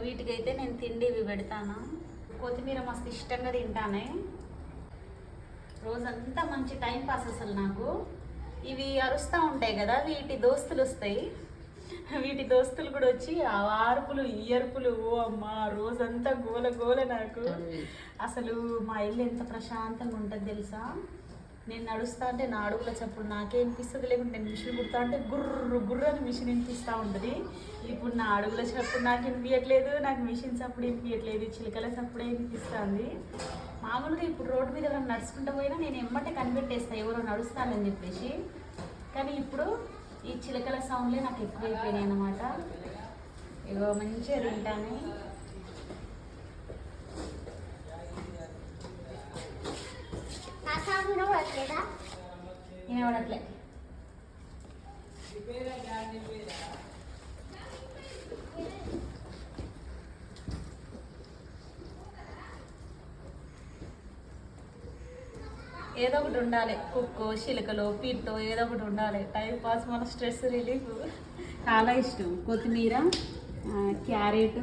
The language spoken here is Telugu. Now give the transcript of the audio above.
వీటికైతే నేను తిండి ఇవి పెడతాను. కొత్తిమీర మస్తు ఇష్టంగా తింటానే. రోజంతా మంచి టైం పాస్ అసలు నాకు. ఇవి అరుస్తూ ఉంటాయి కదా, వీటి దోస్తులు వస్తాయి. వీటి దోస్తులు కూడా వచ్చి ఆ అరుపులు ఈ అరుపులు, ఓ అమ్మ రోజంతా గోల గోల నాకు. అసలు మా ఇల్లు ఎంత ప్రశాంతంగా ఉంటుంది తెలుసా. నేను నడుస్తా అంటే నా అడుగుల చప్పుడు నాకే వినిపిస్తుంది, లేకుంటే నేను మిషన్ కుడతా అంటే గుర్రు గుర్రు అని మిషన్ వినిపిస్తూ ఉంటుంది. ఇప్పుడు నా అడుగుల చప్పుడు నాకు వినిపించట్లేదు, నాకు మిషన్ చప్పుడు వినిపించట్లేదు, చిలకల చప్పుడే వినిపిస్తుంది. మామూలుగా ఇప్పుడు రోడ్డు మీద ఎవరైనా నడుచుకుంటూ పోయినా నేను ఎమ్మటే కనిపెట్టేస్తాను ఎవరో నడుస్తానని చెప్పేసి. కానీ ఇప్పుడు ఈ చిలకల సౌండ్లే నాకు ఎక్కువైపోయినాయి అన్నమాట. ఇగో మంచిగా తింటాను. వినబడట్లే. ఏదో ఒకటి ఉండాలి, కుక్కో చిలకలో పిట్టో ఏదో ఒకటి ఉండాలి. టైం పాస్, మన స్ట్రెస్ రిలీఫ్. చాలా ఇష్టం కొత్తిమీర, క్యారెట్,